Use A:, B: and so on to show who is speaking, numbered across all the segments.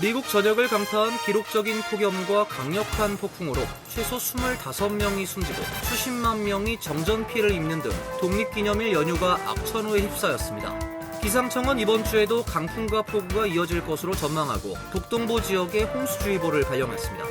A: 미국 전역을 강타한 기록적인 폭염과 강력한 폭풍으로 최소 25명이 숨지고 수십만 명이 정전 피해를 입는 등 독립기념일 연휴가 악천후에 휩싸였습니다. 기상청은 이번 주에도 강풍과 폭우가 이어질 것으로 전망하고 북동부 지역에 홍수주의보를 발령했습니다.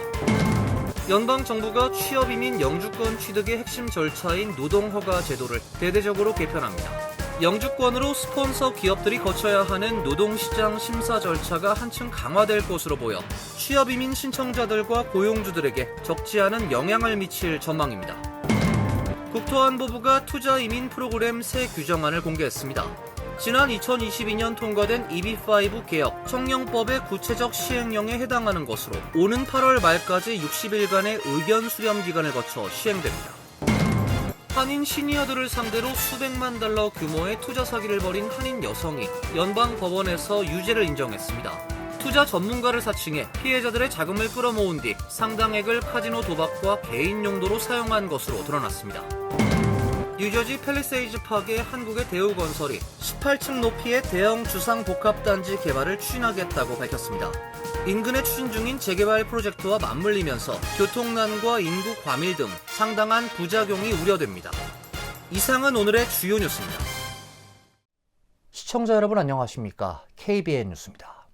A: 연방정부가 취업이민 영주권 취득의 핵심 절차인 노동허가 제도를 대대적으로 개편합니다. 영주권으로 스폰서 기업들이 거쳐야 하는 노동시장 심사 절차가 한층 강화될 것으로 보여 취업이민 신청자들과 고용주들에게 적지 않은 영향을 미칠 전망입니다. 국토안보부가 투자이민 프로그램 새 규정안을 공개했습니다. 지난 2022년 통과된 EB5 개혁 청령법의 구체적 시행령에 해당하는 것으로 오는 8월 말까지 60일간의 의견 수렴 기간을 거쳐 시행됩니다. 한인 시니어들을 상대로 수백만 달러 규모의 투자 사기를 벌인 한인 여성이 연방 법원에서 유죄를 인정했습니다. 투자 전문가를 사칭해 피해자들의 자금을 끌어모은 뒤 상당액을 카지노 도박과 개인 용도로 사용한 것으로 드러났습니다. 뉴저지 팰리세이즈 파크의 한국의 대우건설이 18층 높이의 대형 주상복합단지 개발을 추진하겠다고 밝혔습니다. 인근에 추진 중인 재개발 프로젝트와 맞물리면서 교통난과 인구 과밀 등 상당한 부작용이 우려됩니다. 이상은 오늘의 주요 뉴스입니다.
B: 시청자 여러분 안녕하십니까? KBN 뉴스입니다.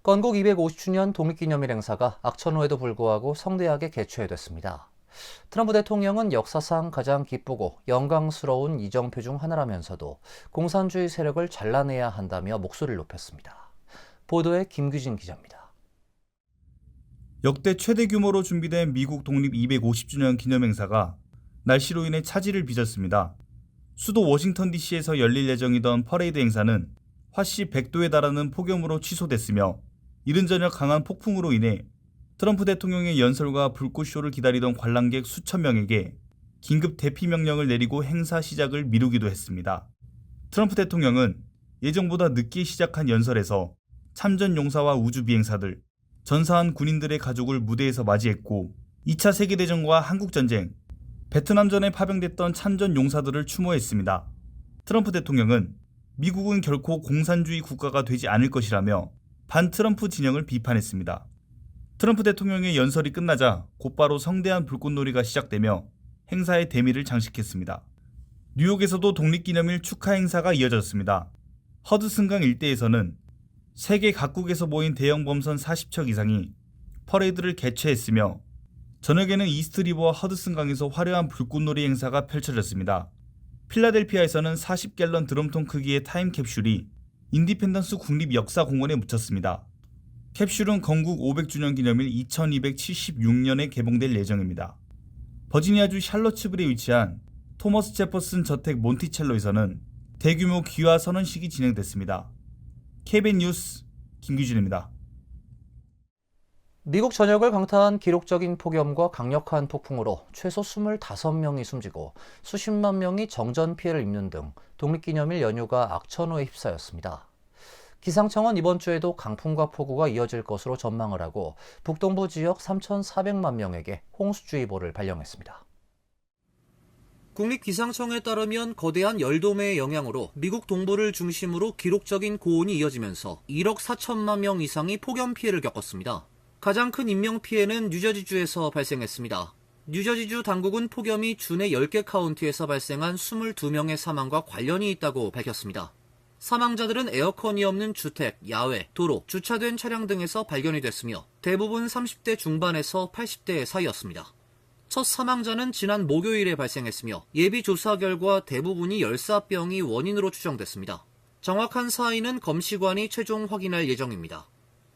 B: 건국 250주년 독립기념일 행사가 악천후에도 불구하고 성대하게 개최됐습니다. 트럼프 대통령은 역사상 가장 기쁘고 영광스러운 이정표 중 하나라면서도 공산주의 세력을 잘라내야 한다며 목소리를 높였습니다. 보도에 김규진 기자입니다.
C: 역대 최대 규모로 준비된 미국 독립 250주년 기념행사가 날씨로 인해 차질을 빚었습니다. 수도 워싱턴 DC에서 열릴 예정이던 퍼레이드 행사는 화씨 100도에 달하는 폭염으로 취소됐으며 이른 저녁 강한 폭풍으로 인해 트럼프 대통령의 연설과 불꽃쇼를 기다리던 관람객 수천 명에게 긴급 대피 명령을 내리고 행사 시작을 미루기도 했습니다. 트럼프 대통령은 예정보다 늦게 시작한 연설에서 참전 용사와 우주 비행사들, 전사한 군인들의 가족을 무대에서 맞이했고 2차 세계대전과 한국전쟁, 베트남전에 파병됐던 참전 용사들을 추모했습니다. 트럼프 대통령은 미국은 결코 공산주의 국가가 되지 않을 것이라며 반트럼프 진영을 비판했습니다. 트럼프 대통령의 연설이 끝나자 곧바로 성대한 불꽃놀이가 시작되며 행사의 대미를 장식했습니다. 뉴욕에서도 독립기념일 축하 행사가 이어졌습니다. 허드슨강 일대에서는 세계 각국에서 모인 대형 범선 40척 이상이 퍼레이드를 개최했으며 저녁에는 이스트리버와 허드슨강에서 화려한 불꽃놀이 행사가 펼쳐졌습니다. 필라델피아에서는 40갤런 드럼통 크기의 타임캡슐이 인디펜던스 국립역사공원에 묻혔습니다. 캡슐은 건국 500주년 기념일 2276년에 개봉될 예정입니다. 버지니아주 샬럿츠빌에 위치한 토머스 제퍼슨 저택 몬티첼로에서는 대규모 귀화 선언식이 진행됐습니다. KBN 뉴스 김규진입니다.
B: 미국 전역을 강타한 기록적인 폭염과 강력한 폭풍으로 최소 25명이 숨지고 수십만 명이 정전 피해를 입는 등 독립기념일 연휴가 악천후에 휩싸였습니다. 기상청은 이번 주에도 강풍과 폭우가 이어질 것으로 전망을 하고 북동부 지역 3,400만 명에게 홍수주의보를 발령했습니다.
A: 국립기상청에 따르면 거대한 열도매의 영향으로 미국 동부를 중심으로 기록적인 고온이 이어지면서 1억 4천만 명 이상이 폭염 피해를 겪었습니다. 가장 큰 인명피해는 뉴저지주에서 발생했습니다. 뉴저지주 당국은 폭염이 주내 10개 카운티에서 발생한 22명의 사망과 관련이 있다고 밝혔습니다. 사망자들은 에어컨이 없는 주택, 야외, 도로, 주차된 차량 등에서 발견이 됐으며 대부분 30대 중반에서 80대 사이였습니다. 첫 사망자는 지난 목요일에 발생했으며 예비 조사 결과 대부분이 열사병이 원인으로 추정됐습니다. 정확한 사인은 검시관이 최종 확인할 예정입니다.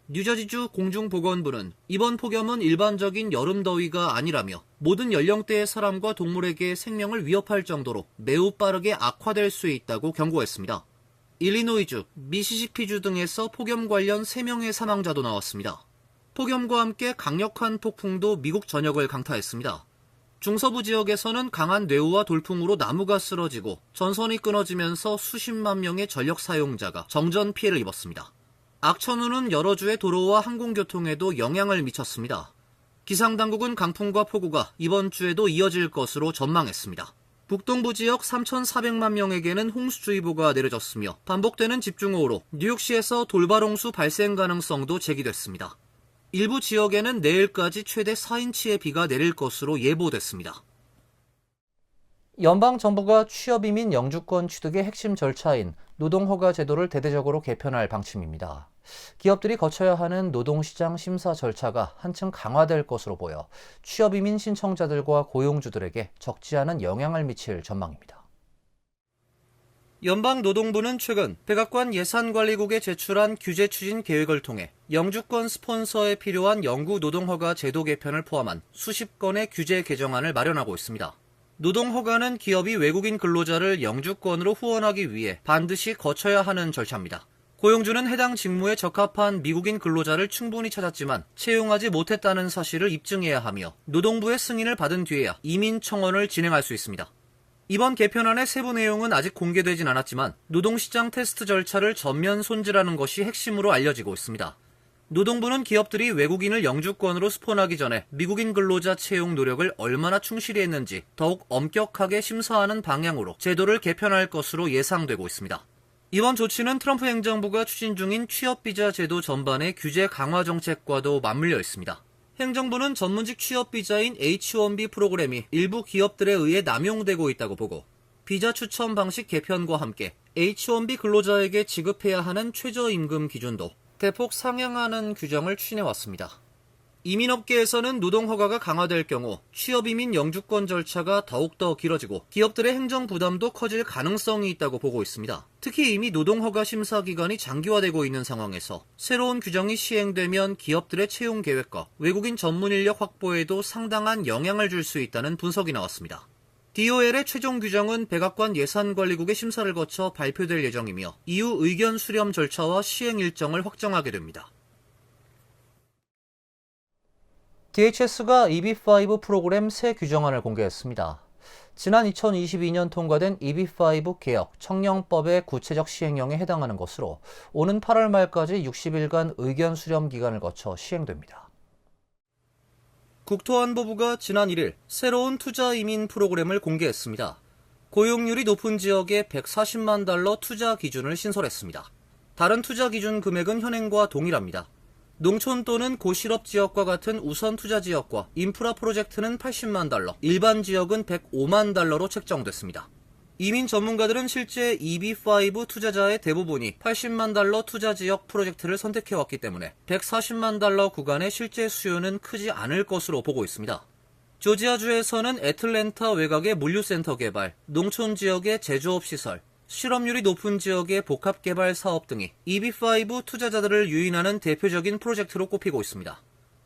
A: 뉴저지주 공중보건부는 이번 폭염은 일반적인 여름더위가 아니라며 모든 연령대의 사람과 동물에게 생명을 위협할 정도로 매우 빠르게 악화될 수 있다고 경고했습니다. 일리노이주, 미시시피주 등에서 폭염 관련 3명의 사망자도 나왔습니다. 폭염과 함께 강력한 폭풍도 미국 전역을 강타했습니다. 중서부 지역에서는 강한 뇌우와 돌풍으로 나무가 쓰러지고 전선이 끊어지면서 수십만 명의 전력 사용자가 정전 피해를 입었습니다. 악천후는 여러 주의 도로와 항공교통에도 영향을 미쳤습니다. 기상당국은 강풍과 폭우가 이번 주에도 이어질 것으로 전망했습니다. 북동부 지역 3,400만 명에게는 홍수주의보가 내려졌으며 반복되는 집중호우로 뉴욕시에서 돌발홍수 발생 가능성도 제기됐습니다. 일부 지역에는 내일까지 최대 4인치의 비가 내릴 것으로 예보됐습니다.
B: 연방정부가 취업이민 영주권 취득의 핵심 절차인 노동허가 제도를 대대적으로 개편할 방침입니다. 기업들이 거쳐야 하는 노동시장 심사 절차가 한층 강화될 것으로 보여 취업이민 신청자들과 고용주들에게 적지 않은 영향을 미칠 전망입니다.
A: 연방노동부는 최근 백악관 예산관리국에 제출한 규제 추진 계획을 통해 영주권 스폰서에 필요한 영구 노동허가 제도 개편을 포함한 수십 건의 규제 개정안을 마련하고 있습니다. 노동허가는 기업이 외국인 근로자를 영주권으로 후원하기 위해 반드시 거쳐야 하는 절차입니다. 고용주는 해당 직무에 적합한 미국인 근로자를 충분히 찾았지만 채용하지 못했다는 사실을 입증해야 하며 노동부의 승인을 받은 뒤에야 이민 청원을 진행할 수 있습니다. 이번 개편안의 세부 내용은 아직 공개되진 않았지만 노동시장 테스트 절차를 전면 손질하는 것이 핵심으로 알려지고 있습니다. 노동부는 기업들이 외국인을 영주권으로 스폰하기 전에 미국인 근로자 채용 노력을 얼마나 충실히 했는지 더욱 엄격하게 심사하는 방향으로 제도를 개편할 것으로 예상되고 있습니다. 이번 조치는 트럼프 행정부가 추진 중인 취업비자 제도 전반의 규제 강화 정책과도 맞물려 있습니다. 행정부는 전문직 취업비자인 H-1B 프로그램이 일부 기업들에 의해 남용되고 있다고 보고 비자 추천 방식 개편과 함께 H-1B 근로자에게 지급해야 하는 최저임금 기준도 대폭 상향하는 규정을 추진해왔습니다. 이민업계에서는 노동허가가 강화될 경우 취업이민 영주권 절차가 더욱더 길어지고 기업들의 행정 부담도 커질 가능성이 있다고 보고 있습니다. 특히 이미 노동허가 심사 기간이 장기화되고 있는 상황에서 새로운 규정이 시행되면 기업들의 채용 계획과 외국인 전문 인력 확보에도 상당한 영향을 줄 수 있다는 분석이 나왔습니다. DOL의 최종 규정은 백악관 예산관리국의 심사를 거쳐 발표될 예정이며 이후 의견 수렴 절차와 시행 일정을 확정하게 됩니다.
B: DHS가 EB5 프로그램 새 규정안을 공개했습니다. 지난 2022년 통과된 EB5 개혁 청령법의 구체적 시행령에 해당하는 것으로 오는 8월 말까지 60일간 의견 수렴 기간을 거쳐 시행됩니다.
A: 국토안보부가 지난 1일 새로운 투자 이민 프로그램을 공개했습니다. 고용률이 높은 지역에 $140만 투자 기준을 신설했습니다. 다른 투자 기준 금액은 현행과 동일합니다. 농촌 또는 고실업 지역과 같은 우선 투자 지역과 인프라 프로젝트는 $80만, 일반 지역은 $105만 책정됐습니다. 이민 전문가들은 실제 EB5 투자자의 대부분이 $80만 투자 지역 프로젝트를 선택해왔기 때문에 $140만 구간의 실제 수요는 크지 않을 것으로 보고 있습니다. 조지아주에서는 애틀랜타 외곽의 물류센터 개발, 농촌 지역의 제조업 시설, 실업률이 높은 지역의 복합개발 사업 등이 EB5 투자자들을 유인하는 대표적인 프로젝트로 꼽히고 있습니다.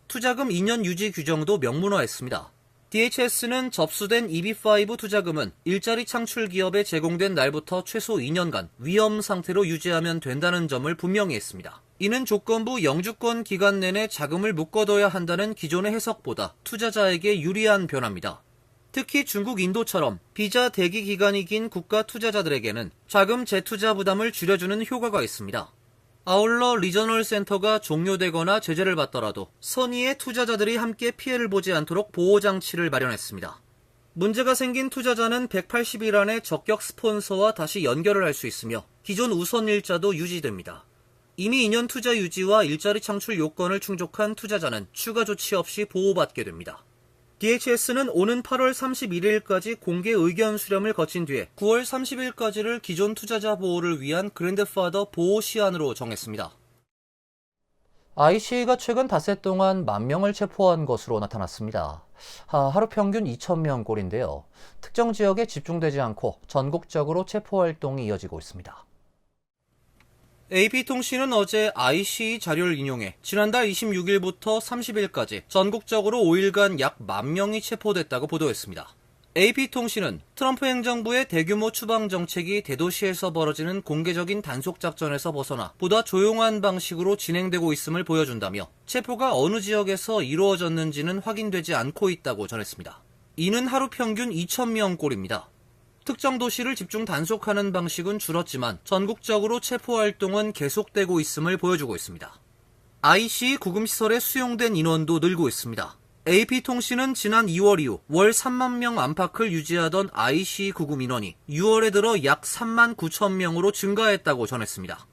A: 투자금 2년 유지 규정도 명문화했습니다. DHS는 접수된 EB5 투자금은 일자리 창출 기업에 제공된 날부터 최소 2년간 위험 상태로 유지하면 된다는 점을 분명히 했습니다. 이는 조건부 영주권 기간 내내 자금을 묶어둬야 한다는 기존의 해석보다 투자자에게 유리한 변화입니다. 특히 중국, 인도처럼 비자 대기 기간이 긴 국가 투자자들에게는 자금 재투자 부담을 줄여주는 효과가 있습니다. 아울러 리저널 센터가 종료되거나 제재를 받더라도 선의의 투자자들이 함께 피해를 보지 않도록 보호장치를 마련했습니다. 문제가 생긴 투자자는 180일 안에 적격 스폰서와 다시 연결을 할 수 있으며 기존 우선 일자도 유지됩니다. 이미 2년 투자 유지와 일자리 창출 요건을 충족한 투자자는 추가 조치 없이 보호받게 됩니다. DHS는 오는 8월 31일까지 공개 의견 수렴을 거친 뒤에 9월 30일까지를 기존 투자자 보호를 위한 그랜드파더 보호 시한으로 정했습니다.
B: ICA가 최근 닷새 동안 10,000명을 체포한 것으로 나타났습니다. 하루 평균 2,000명 꼴인데요. 특정 지역에 집중되지 않고 전국적으로 체포 활동이 이어지고 있습니다.
A: AP통신은 어제 ICE 자료를 인용해 지난달 26일부터 30일까지 전국적으로 5일간 약 10,000명이 체포됐다고 보도했습니다. AP통신은 트럼프 행정부의 대규모 추방 정책이 대도시에서 벌어지는 공개적인 단속작전에서 벗어나 보다 조용한 방식으로 진행되고 있음을 보여준다며 체포가 어느 지역에서 이루어졌는지는 확인되지 않고 있다고 전했습니다. 이는 하루 평균 2,000명 꼴입니다. 특정 도시를 집중 단속하는 방식은 줄었지만 전국적으로 체포 활동은 계속되고 있음을 보여주고 있습니다. IC 구금시설에 수용된 인원도 늘고 있습니다. AP통신은 지난 2월 이후 월 3만 명 안팎을 유지하던 IC 구급 인원이 6월에 들어 약 3만 9천 명으로 증가했다고 전했습니다.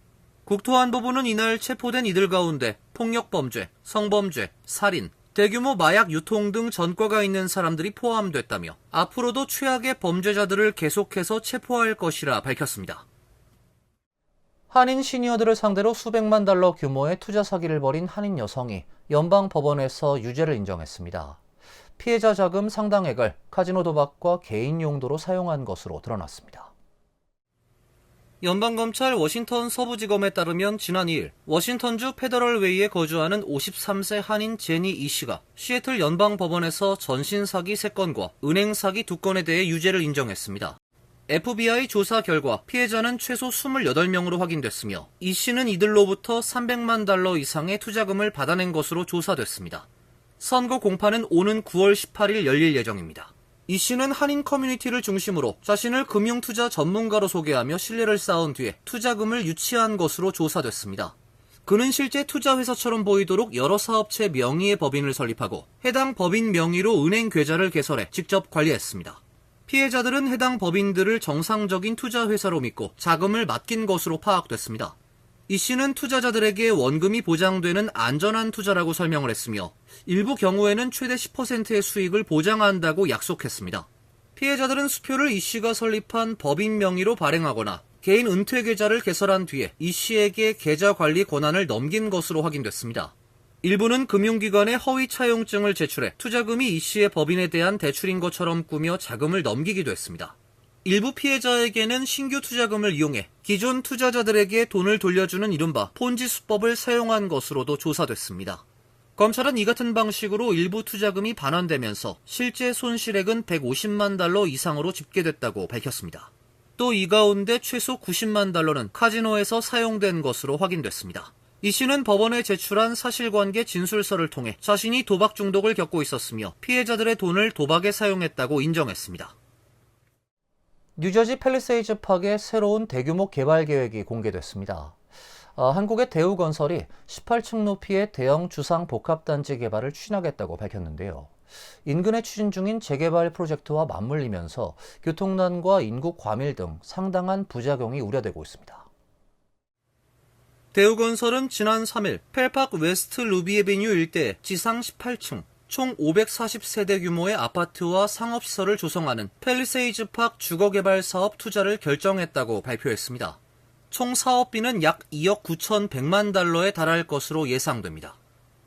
A: 국토안보부는 이날 체포된 이들 가운데 폭력범죄, 성범죄, 살인, 대규모 마약 유통 등 전과가 있는 사람들이 포함됐다며 앞으로도 최악의 범죄자들을 계속해서 체포할 것이라 밝혔습니다.
B: 한인 시니어들을 상대로 수백만 달러 규모의 투자 사기를 벌인 한인 여성이 연방법원에서 유죄를 인정했습니다. 피해자 자금 상당액을 카지노 도박과 개인 용도로 사용한 것으로 드러났습니다.
A: 연방검찰 워싱턴 서부지검에 따르면 지난 2일 워싱턴주 페더럴웨이에 거주하는 53세 한인 제니 이 씨가 시애틀 연방법원에서 전신사기 3건과 은행사기 2건에 대해 유죄를 인정했습니다. FBI 조사 결과 피해자는 최소 28명으로 확인됐으며 이 씨는 이들로부터 300만 달러 이상의 투자금을 받아낸 것으로 조사됐습니다. 선고 공판은 오는 9월 18일 열릴 예정입니다. 이 씨는 한인 커뮤니티를 중심으로 자신을 금융투자 전문가로 소개하며 신뢰를 쌓은 뒤에 투자금을 유치한 것으로 조사됐습니다. 그는 실제 투자회사처럼 보이도록 여러 사업체 명의의 법인을 설립하고 해당 법인 명의로 은행 계좌를 개설해 직접 관리했습니다. 피해자들은 해당 법인들을 정상적인 투자회사로 믿고 자금을 맡긴 것으로 파악됐습니다. 이 씨는 투자자들에게 원금이 보장되는 안전한 투자라고 설명을 했으며 일부 경우에는 최대 10%의 수익을 보장한다고 약속했습니다. 피해자들은 수표를 이 씨가 설립한 법인 명의로 발행하거나 개인 은퇴 계좌를 개설한 뒤에 이 씨에게 계좌 관리 권한을 넘긴 것으로 확인됐습니다. 일부는 금융기관에 허위 차용증을 제출해 투자금이 이 씨의 법인에 대한 대출인 것처럼 꾸며 자금을 넘기기도 했습니다. 일부 피해자에게는 신규 투자금을 이용해 기존 투자자들에게 돈을 돌려주는 이른바 폰지 수법을 사용한 것으로도 조사됐습니다. 검찰은 이 같은 방식으로 일부 투자금이 반환되면서 실제 손실액은 150만 달러 이상으로 집계됐다고 밝혔습니다. 또 이 가운데 최소 90만 달러는 카지노에서 사용된 것으로 확인됐습니다. 이 씨는 법원에 제출한 사실관계 진술서를 통해 자신이 도박 중독을 겪고 있었으며 피해자들의 돈을 도박에 사용했다고 인정했습니다.
B: 뉴저지 팰리세이즈 파크의 새로운 대규모 개발 계획이 공개됐습니다. 한국의 대우건설이 18층 높이의 대형 주상 복합단지 개발을 추진하겠다고 밝혔는데요. 인근에 추진 중인 재개발 프로젝트와 맞물리면서 교통난과 인구 과밀 등 상당한 부작용이 우려되고 있습니다.
A: 대우건설은 지난 3일 펠파크 웨스트 루비에비뉴 일대에 지상 18층 총 540세대 규모의 아파트와 상업시설을 조성하는 팰리세이즈 파크 주거개발 사업 투자를 결정했다고 발표했습니다. 총 사업비는 약 2억 9,100만 달러에 달할 것으로 예상됩니다.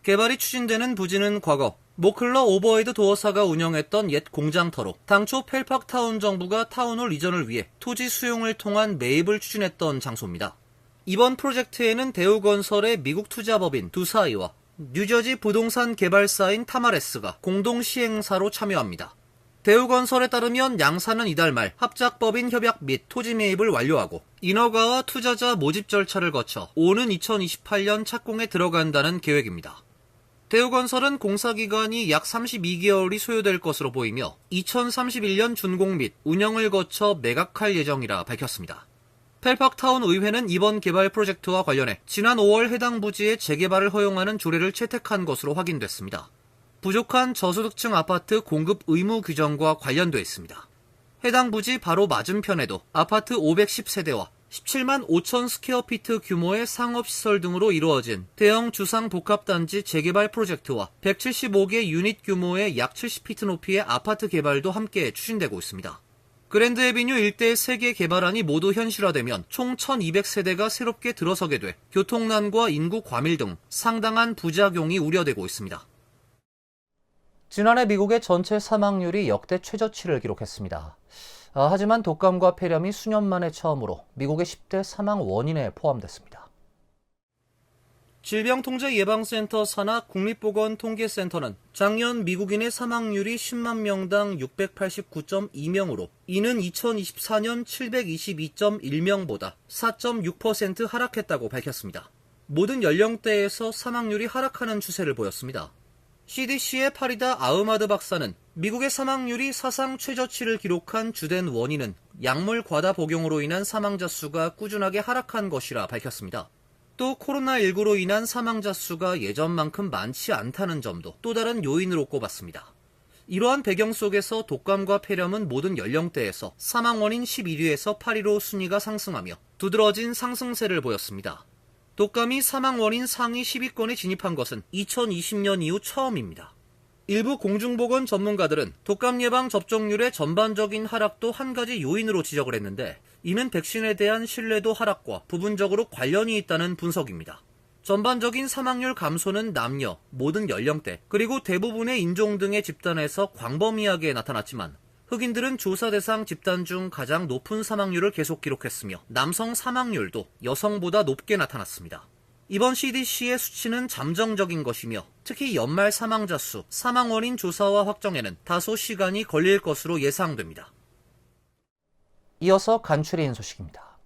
A: 개발이 추진되는 부지는 과거 모클러 오버헤드 도어사가 운영했던 옛 공장터로 당초 펠파크 타운 정부가 타운홀 이전을 위해 토지 수용을 통한 매입을 추진했던 장소입니다. 이번 프로젝트에는 대우건설의 미국 투자법인 두사이와 뉴저지 부동산 개발사인 타마레스가 공동 시행사로 참여합니다. 대우건설에 따르면 양사는 이달 말 합작법인 협약 및 토지 매입을 완료하고 인허가와 투자자 모집 절차를 거쳐 오는 2028년 착공에 들어간다는 계획입니다. 대우건설은 공사기간이 약 32개월이 소요될 것으로 보이며 2031년 준공 및 운영을 거쳐 매각할 예정이라 밝혔습니다. 펠파크타운 의회는 이번 개발 프로젝트와 관련해 지난 5월 해당 부지의 재개발을 허용하는 조례를 채택한 것으로 확인됐습니다. 부족한 저소득층 아파트 공급 의무 규정과 관련돼 있습니다. 해당 부지 바로 맞은편에도 아파트 510세대와 17만 5천 스퀘어피트 규모의 상업시설 등으로 이루어진 대형 주상 복합단지 재개발 프로젝트와 175개 유닛 규모의 약 70피트 높이의 아파트 개발도 함께 추진되고 있습니다. 그랜드 애비뉴 일대 3개 개발안이 모두 현실화되면 총 1200세대가 새롭게 들어서게 돼 교통난과 인구 과밀 등 상당한 부작용이 우려되고 있습니다.
B: 지난해 미국의 전체 사망률이 역대 최저치를 기록했습니다. 하지만 독감과 폐렴이 수년 만에 처음으로 미국의 10대 사망 원인에 포함됐습니다.
A: 질병통제예방센터 산하 국립보건통계센터는 작년 미국인의 사망률이 10만 명당 689.2명으로 이는 2024년 722.1명보다 4.6% 하락했다고 밝혔습니다. 모든 연령대에서 사망률이 하락하는 추세를 보였습니다. CDC의 파리다 아흐마드 박사는 미국의 사망률이 사상 최저치를 기록한 주된 원인은 약물 과다 복용으로 인한 사망자 수가 꾸준하게 하락한 것이라 밝혔습니다. 또 코로나19로 인한 사망자 수가 예전만큼 많지 않다는 점도 또 다른 요인으로 꼽았습니다. 이러한 배경 속에서 독감과 폐렴은 모든 연령대에서 사망 원인 11위에서 8위로 순위가 상승하며 두드러진 상승세를 보였습니다. 독감이 사망 원인 상위 10위권에 진입한 것은 2020년 이후 처음입니다. 일부 공중보건 전문가들은 독감 예방 접종률의 전반적인 하락도 한 가지 요인으로 지적을 했는데, 이는 백신에 대한 신뢰도 하락과 부분적으로 관련이 있다는 분석입니다. 전반적인 사망률 감소는 남녀, 모든 연령대, 그리고 대부분의 인종 등의 집단에서 광범위하게 나타났지만, 흑인들은 조사 대상 집단 중 가장 높은 사망률을 계속 기록했으며 남성 사망률도 여성보다 높게 나타났습니다. 이번 CDC의 수치는 잠정적인 것이며 특히 연말 사망자 수, 사망 원인 조사와 확정에는 다소 시간이 걸릴 것으로 예상됩니다.
B: 이어서 간추린 소식입니다.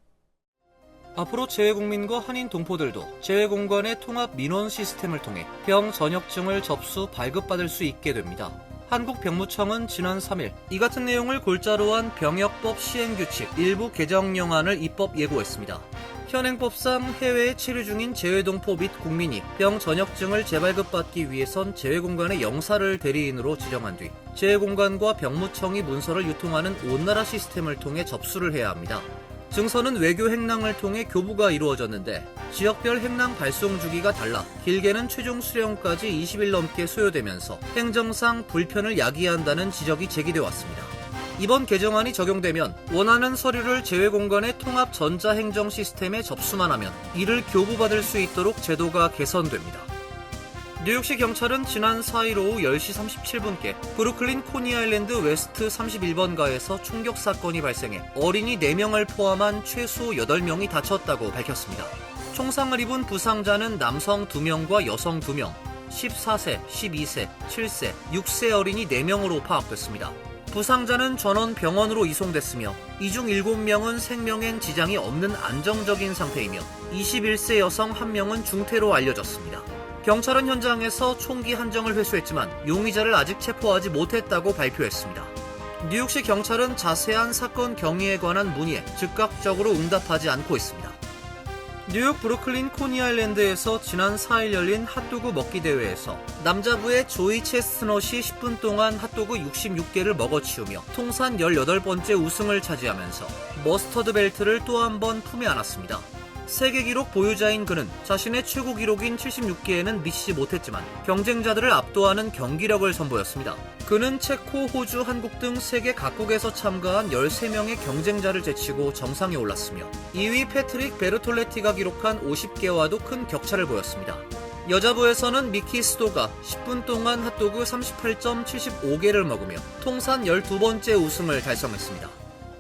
A: 앞으로 재외국민과 한인 동포들도 재외공관의 통합 민원 시스템을 통해 병 전역증을 접수 발급받을 수 있게 됩니다. 한국병무청은 지난 3일 이 같은 내용을 골자로 한 병역법 시행규칙 일부 개정령안을 입법 예고했습니다. 현행법상 해외에 체류 중인 재외동포 및 국민이 병 전역증을 재발급받기 위해선 재외공관의 영사를 대리인으로 지정한 뒤 재외공관과 병무청이 문서를 유통하는 온나라 시스템을 통해 접수를 해야 합니다. 증서는 외교 행랑을 통해 교부가 이루어졌는데 지역별 행랑 발송 주기가 달라 길게는 최종 수령까지 20일 넘게 소요되면서 행정상 불편을 야기한다는 지적이 제기되어 왔습니다. 이번 개정안이 적용되면 원하는 서류를 재외공관의 통합 전자행정 시스템에 접수만 하면 이를 교부받을 수 있도록 제도가 개선됩니다. 뉴욕시 경찰은 지난 4일 오후 10시 37분께 브루클린 코니아일랜드 웨스트 31번가에서 총격 사건이 발생해 어린이 4명을 포함한 최소 8명이 다쳤다고 밝혔습니다. 총상을 입은 부상자는 남성 2명과 여성 2명, 14세, 12세, 7세, 6세 어린이 4명으로 파악됐습니다. 부상자는 전원 병원으로 이송됐으며 이 중 7명은 생명엔 지장이 없는 안정적인 상태이며 21세 여성 1명은 중태로 알려졌습니다. 경찰은 현장에서 총기 한 정을 회수했지만 용의자를 아직 체포하지 못했다고 발표했습니다. 뉴욕시 경찰은 자세한 사건 경위에 관한 문의에 즉각적으로 응답하지 않고 있습니다. 뉴욕 브루클린 코니아일랜드에서 지난 4일 열린 핫도그 먹기 대회에서 남자부의 조이 체스트넛이 10분 동안 핫도그 66개를 먹어치우며 통산 18번째 우승을 차지하면서 머스터드 벨트를 또 한 번 품에 안았습니다. 세계 기록 보유자인 그는 자신의 최고 기록인 76개에는 미치지 못했지만 경쟁자들을 압도하는 경기력을 선보였습니다. 그는 체코, 호주, 한국 등 세계 각국에서 참가한 13명의 경쟁자를 제치고 정상에 올랐으며 2위 패트릭 베르톨레티가 기록한 50개와도 큰 격차를 보였습니다. 여자부에서는 미키 스도가 10분 동안 핫도그 38.75개를 먹으며 통산 12번째 우승을 달성했습니다.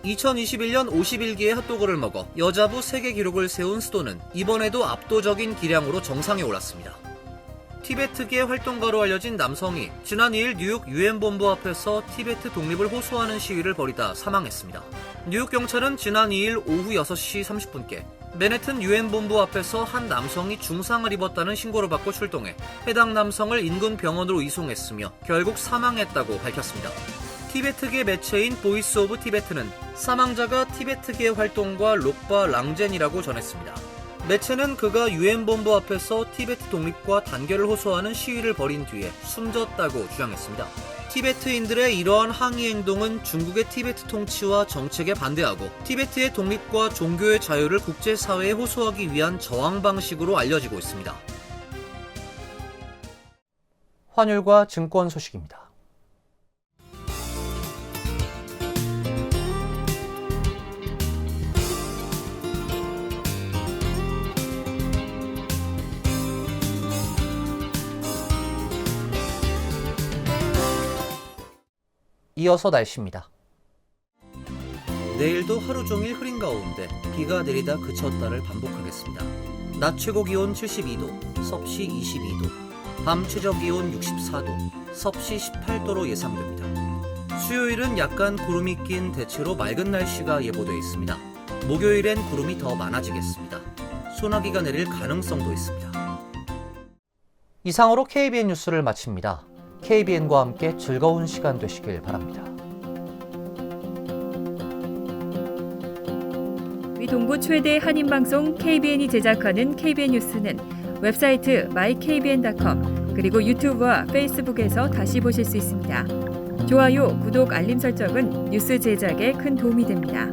A: 2021년 51개의 핫도그를 먹어 여자부 세계 기록을 세운 스도는 이번에도 압도적인 기량으로 정상에 올랐습니다. 티베트계 활동가로 알려진 남성이 지난 2일 뉴욕 유엔본부 앞에서 티베트 독립을 호소하는 시위를 벌이다 사망했습니다. 뉴욕 경찰은 지난 2일 오후 6시 30분께 맨해튼 유엔본부 앞에서 한 남성이 중상을 입었다는 신고를 받고 출동해 해당 남성을 인근 병원으로 이송했으며 결국 사망했다고 밝혔습니다. 티베트계 매체인 보이스 오브 티베트는 사망자가 티베트계 활동가 록바 랑젠이라고 전했습니다. 매체는 그가 유엔본부 앞에서 티베트 독립과 단결을 호소하는 시위를 벌인 뒤에 숨졌다고 주장했습니다. 티베트인들의 이러한 항의 행동은 중국의 티베트 통치와 정책에 반대하고 티베트의 독립과 종교의 자유를 국제사회에 호소하기 위한 저항 방식으로 알려지고 있습니다.
B: 환율과 증권 소식입니다. 이어서 날씨입니다.
A: 내일도 하루 종일 흐린 가운데 비가 내리다 그쳤다를 반복하겠습니다. 낮 최고 기온 72도, 섭씨 22도, 밤 최저 기온 64도, 섭씨 18도로 예상됩니다. 수요일은 약간 구름이 낀 대체로 맑은 날씨가 예보되어 있습니다. 목요일엔 구름이 더 많아지겠습니다. 소나기가 내릴 가능성도 있습니다.
B: 이상으로 KBN 뉴스를 마칩니다. KBN과 함께 즐거운 시간 되시길 바랍니다.
D: 동부 최대 한인방송 KBN이 제작하는 KBN 뉴스는 웹사이트 mykbn.com 그리고 유튜브와 페이스북에서 다시 보실 수 있습니다. 좋아요, 구독, 알림 설정은 뉴스 제작에 큰 도움이 됩니다.